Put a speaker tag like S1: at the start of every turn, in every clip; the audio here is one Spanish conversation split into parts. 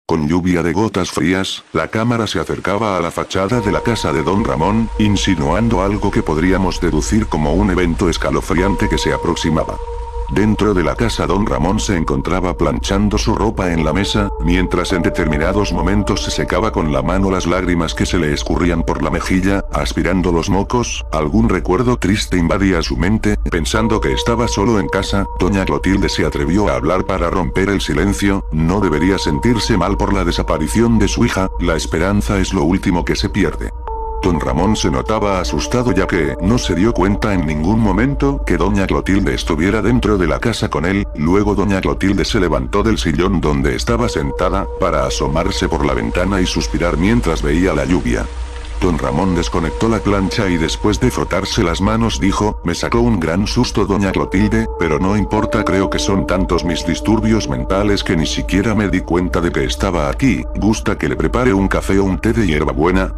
S1: Con lluvia de gotas frías, la cámara se acercaba a la fachada de la casa de don Ramón, insinuando algo que podríamos deducir como un evento escalofriante que se aproximaba. Dentro de la casa don Ramón se encontraba planchando su ropa en la mesa, mientras en determinados momentos se secaba con la mano las lágrimas que se le escurrían por la mejilla, aspirando los mocos. Algún recuerdo triste invadía su mente. Pensando que estaba solo en casa, doña Clotilde se atrevió a hablar para romper el silencio. No debería sentirse mal por la desaparición de su hija, la esperanza es lo último que se pierde. Don Ramón se notaba asustado ya que no se dio cuenta en ningún momento que doña Clotilde estuviera dentro de la casa con él. Luego doña Clotilde se levantó del sillón donde estaba sentada, para asomarse por la ventana y suspirar mientras veía la lluvia. Don Ramón desconectó la plancha y después de frotarse las manos dijo, me sacó un gran susto doña Clotilde, pero no importa, creo que son tantos mis disturbios mentales que ni siquiera me di cuenta de que estaba aquí. ¿Gusta que le prepare un café o un té de hierbabuena?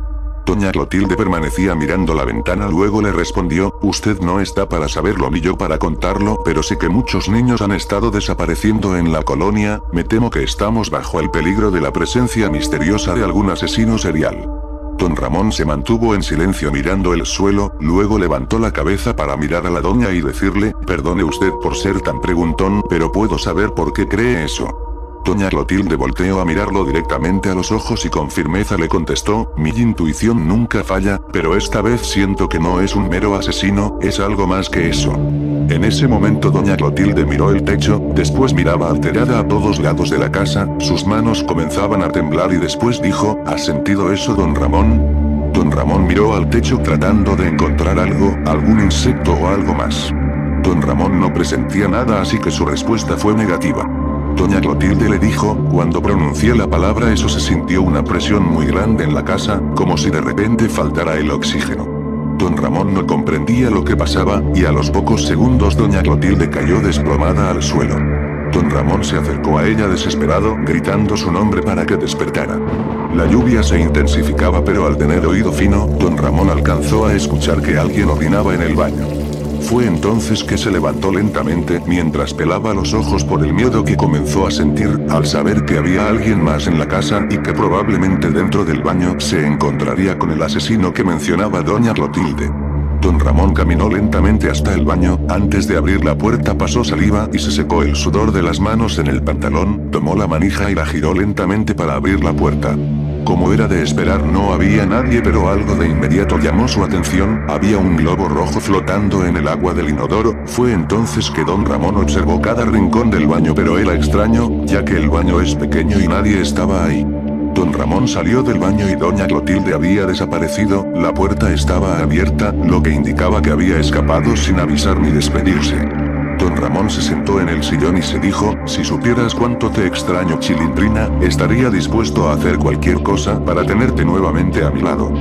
S1: Doña Clotilde permanecía mirando la ventana, luego le respondió, usted no está para saberlo ni yo para contarlo, pero sé que muchos niños han estado desapareciendo en la colonia, me temo que estamos bajo el peligro de la presencia misteriosa de algún asesino serial. Don Ramón se mantuvo en silencio mirando el suelo, luego levantó la cabeza para mirar a la doña y decirle, perdone usted por ser tan preguntón, pero ¿puedo saber por qué cree eso? Doña Clotilde volteó a mirarlo directamente a los ojos y con firmeza le contestó, mi intuición nunca falla, pero esta vez siento que no es un mero asesino, es algo más que eso. En ese momento doña Clotilde miró el techo, después miraba alterada a todos lados de la casa, sus manos comenzaban a temblar y después dijo, ¿has sentido eso don Ramón? Don Ramón miró al techo tratando de encontrar algo, algún insecto o algo más. Don Ramón no presentía nada, así que su respuesta fue negativa. Doña Clotilde le dijo, cuando pronuncié la palabra eso se sintió una presión muy grande en la casa, como si de repente faltara el oxígeno. Don Ramón no comprendía lo que pasaba, y a los pocos segundos doña Clotilde cayó desplomada al suelo. Don Ramón se acercó a ella desesperado, gritando su nombre para que despertara. La lluvia se intensificaba, pero al tener oído fino, don Ramón alcanzó a escuchar que alguien orinaba en el baño. Fue entonces que se levantó lentamente mientras pelaba los ojos por el miedo que comenzó a sentir al saber que había alguien más en la casa y que probablemente dentro del baño se encontraría con el asesino que mencionaba doña Clotilde. Don Ramón caminó lentamente hasta el baño, antes de abrir la puerta pasó saliva y se secó el sudor de las manos en el pantalón, tomó la manija y la giró lentamente para abrir la puerta. Como era de esperar no había nadie, pero algo de inmediato llamó su atención, había un globo rojo flotando en el agua del inodoro. Fue entonces que don Ramón observó cada rincón del baño, pero era extraño, ya que el baño es pequeño y nadie estaba ahí. Don Ramón salió del baño y doña Clotilde había desaparecido, la puerta estaba abierta, lo que indicaba que había escapado sin avisar ni despedirse. Don Ramón se sentó en el sillón y se dijo, si supieras cuánto te extraño Chilindrina, estaría dispuesto a hacer cualquier cosa para tenerte nuevamente a mi lado.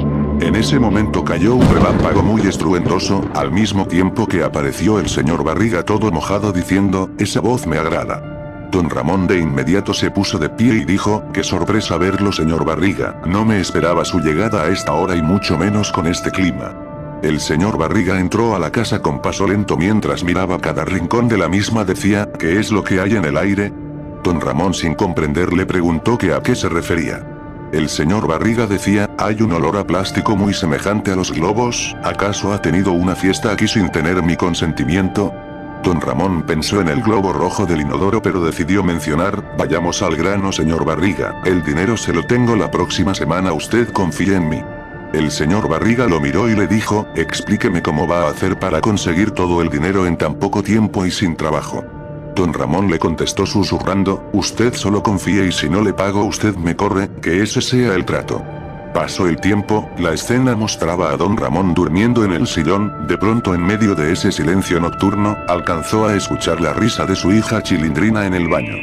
S1: En ese momento cayó un relámpago muy estruendoso, al mismo tiempo que apareció el señor Barriga todo mojado diciendo, esa voz me agrada. Don Ramón de inmediato se puso de pie y dijo, qué sorpresa verlo señor Barriga, no me esperaba su llegada a esta hora y mucho menos con este clima. El señor Barriga entró a la casa con paso lento mientras miraba cada rincón de la misma. Decía, ¿qué es lo que hay en el aire? Don Ramón sin comprender le preguntó que a qué se refería. El señor Barriga decía, hay un olor a plástico muy semejante a los globos, ¿acaso ha tenido una fiesta aquí sin tener mi consentimiento? Don Ramón pensó en el globo rojo del inodoro pero decidió mencionar, vayamos al grano señor Barriga, el dinero se lo tengo la próxima semana, usted confíe en mí. El señor Barriga lo miró y le dijo, explíqueme cómo va a hacer para conseguir todo el dinero en tan poco tiempo y sin trabajo. Don Ramón le contestó susurrando, usted solo confíe y si no le pago usted me corre, que ese sea el trato. Pasó el tiempo, la escena mostraba a don Ramón durmiendo en el sillón, de pronto en medio de ese silencio nocturno, alcanzó a escuchar la risa de su hija Chilindrina en el baño.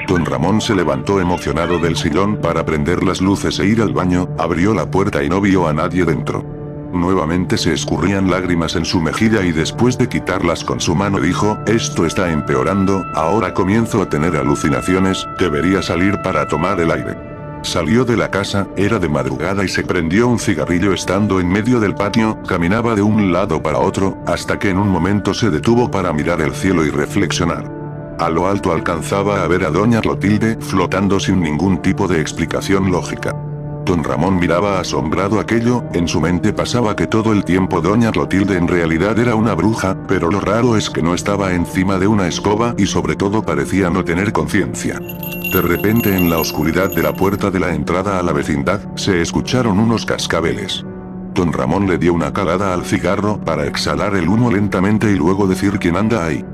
S1: Don Ramón se levantó emocionado del sillón para prender las luces e ir al baño, abrió la puerta y no vio a nadie dentro. Nuevamente se escurrían lágrimas en su mejilla y después de quitarlas con su mano dijo, esto está empeorando, ahora comienzo a tener alucinaciones, debería salir para tomar el aire. Salió de la casa, era de madrugada y se prendió un cigarrillo estando en medio del patio, caminaba de un lado para otro, hasta que en un momento se detuvo para mirar el cielo y reflexionar. A lo alto alcanzaba a ver a doña Clotilde flotando sin ningún tipo de explicación lógica. Don Ramón miraba asombrado aquello, en su mente pasaba que todo el tiempo doña Clotilde en realidad era una bruja, pero lo raro es que no estaba encima de una escoba y sobre todo parecía no tener conciencia. De repente en la oscuridad de la puerta de la entrada a la vecindad, se escucharon unos cascabeles. Don Ramón le dio una calada al cigarro para exhalar el humo lentamente y luego decir ¿quién anda ahí?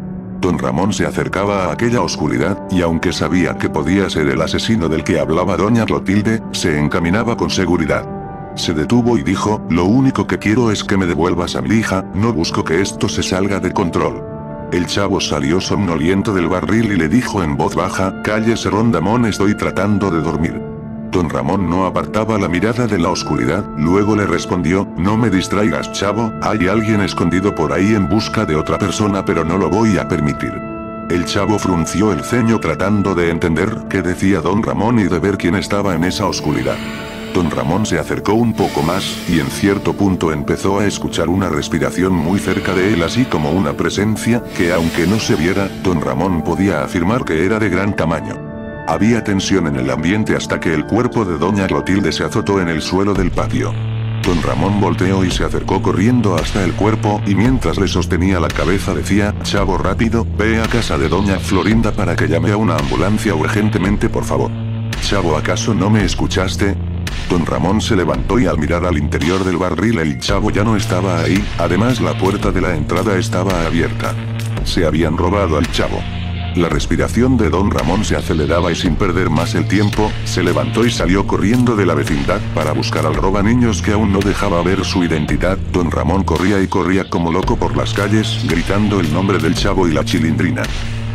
S1: Don Ramón se acercaba a aquella oscuridad, y aunque sabía que podía ser el asesino del que hablaba doña Clotilde, se encaminaba con seguridad. Se detuvo y dijo, lo único que quiero es que me devuelvas a mi hija, no busco que esto se salga de control. El chavo salió somnoliento del barril y le dijo en voz baja, cállese Rondamón, estoy tratando de dormir. Don Ramón no apartaba la mirada de la oscuridad, luego le respondió, no me distraigas chavo, hay alguien escondido por ahí en busca de otra persona pero no lo voy a permitir. El chavo frunció el ceño tratando de entender qué decía don Ramón y de ver quién estaba en esa oscuridad. Don Ramón se acercó un poco más, y en cierto punto empezó a escuchar una respiración muy cerca de él así como una presencia, que aunque no se viera, don Ramón podía afirmar que era de gran tamaño. Había tensión en el ambiente hasta que el cuerpo de doña Clotilde se azotó en el suelo del patio. Don Ramón volteó y se acercó corriendo hasta el cuerpo y mientras le sostenía la cabeza decía, chavo rápido, ve a casa de doña Florinda para que llame a una ambulancia urgentemente por favor. Chavo, ¿acaso no me escuchaste? Don Ramón se levantó y al mirar al interior del barril el chavo ya no estaba ahí, además la puerta de la entrada estaba abierta. Se habían robado al chavo. La respiración de don Ramón se aceleraba y sin perder más el tiempo, se levantó y salió corriendo de la vecindad para buscar al robaniños que aún no dejaba ver su identidad. Don Ramón corría y corría como loco por las calles, gritando el nombre del chavo y la chilindrina.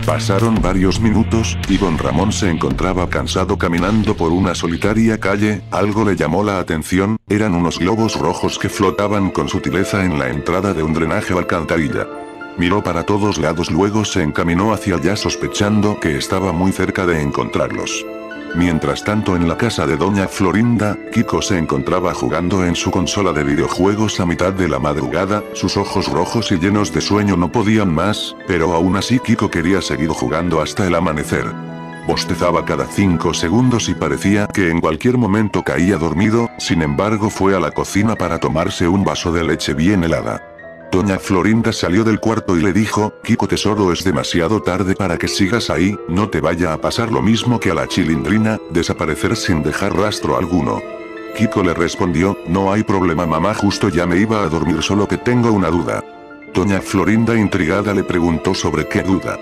S1: Pasaron varios minutos, y don Ramón se encontraba cansado caminando por una solitaria calle, algo le llamó la atención, eran unos globos rojos que flotaban con sutileza en la entrada de un drenaje o alcantarilla. Miró para todos lados, luego se encaminó hacia allá sospechando que estaba muy cerca de encontrarlos. Mientras tanto en la casa de doña Florinda, Kiko se encontraba jugando en su consola de videojuegos a mitad de la madrugada, sus ojos rojos y llenos de sueño no podían más, pero aún así Kiko quería seguir jugando hasta el amanecer. Bostezaba cada 5 segundos y parecía que en cualquier momento caía dormido, sin embargo fue a la cocina para tomarse un vaso de leche bien helada. Doña Florinda salió del cuarto y le dijo, Kiko tesoro, es demasiado tarde para que sigas ahí, no te vaya a pasar lo mismo que a la chilindrina, desaparecer sin dejar rastro alguno. Kiko le respondió, no hay problema mamá, justo ya me iba a dormir, solo que tengo una duda. Doña Florinda intrigada le preguntó sobre qué duda.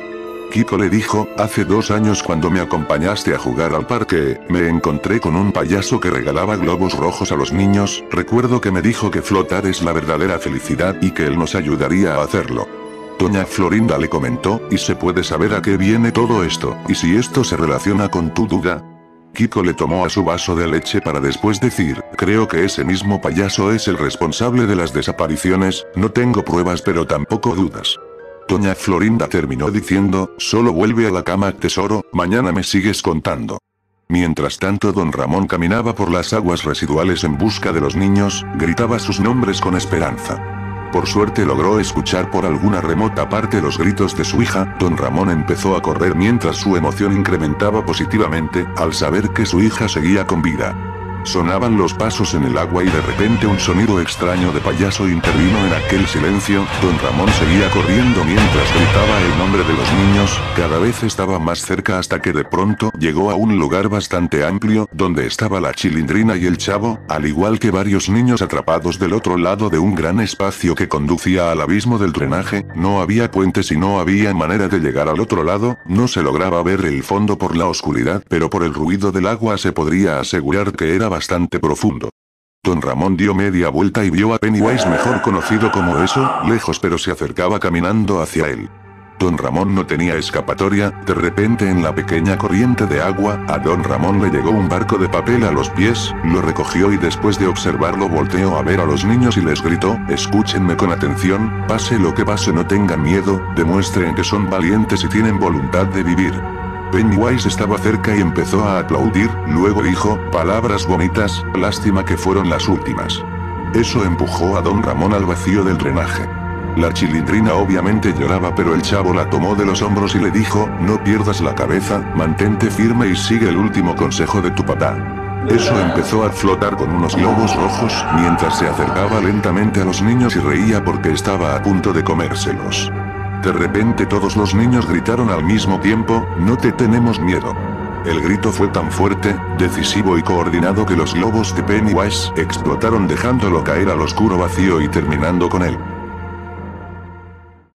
S1: Kiko le dijo, hace 2 años cuando me acompañaste a jugar al parque, me encontré con un payaso que regalaba globos rojos a los niños, recuerdo que me dijo que flotar es la verdadera felicidad y que él nos ayudaría a hacerlo. Doña Florinda le comentó, ¿y se puede saber a qué viene todo esto, y si esto se relaciona con tu duda? Kiko le tomó a su vaso de leche para después decir, creo que ese mismo payaso es el responsable de las desapariciones, no tengo pruebas pero tampoco dudas. Doña Florinda terminó diciendo, solo vuelve a la cama tesoro, mañana me sigues contando. Mientras tanto don Ramón caminaba por las aguas residuales en busca de los niños, gritaba sus nombres con esperanza. Por suerte logró escuchar por alguna remota parte los gritos de su hija, don Ramón empezó a correr mientras su emoción incrementaba positivamente, al saber que su hija seguía con vida. Sonaban los pasos en el agua y de repente un sonido extraño de payaso intervino en aquel silencio. Don Ramón seguía corriendo mientras gritaba el nombre de los niños, cada vez estaba más cerca hasta que de pronto llegó a un lugar bastante amplio, donde estaba la chilindrina y el chavo, al igual que varios niños atrapados del otro lado de un gran espacio que conducía al abismo del drenaje. No había puentes y no había manera de llegar al otro lado, no se lograba ver el fondo por la oscuridad, pero por el ruido del agua se podría asegurar que era bastante profundo. Don Ramón dio media vuelta y vio a Pennywise, mejor conocido como eso, lejos pero se acercaba caminando hacia él. Don Ramón no tenía escapatoria, de repente en la pequeña corriente de agua, a Don Ramón le llegó un barco de papel a los pies, lo recogió y después de observarlo volteó a ver a los niños y les gritó, escúchenme con atención, pase lo que pase no tengan miedo, demuestren que son valientes y tienen voluntad de vivir. Pennywise estaba cerca y empezó a aplaudir, luego dijo, palabras bonitas, lástima que fueron las últimas. Eso empujó a don Ramón al vacío del drenaje. La Chilindrina obviamente lloraba, pero el chavo la tomó de los hombros y le dijo, no pierdas la cabeza, mantente firme y sigue el último consejo de tu papá. Eso empezó a flotar con unos globos rojos, mientras se acercaba lentamente a los niños y reía porque estaba a punto de comérselos. De repente todos los niños gritaron al mismo tiempo, no te tenemos miedo. El grito fue tan fuerte, decisivo y coordinado que los globos de Pennywise explotaron dejándolo caer al oscuro vacío y terminando con él.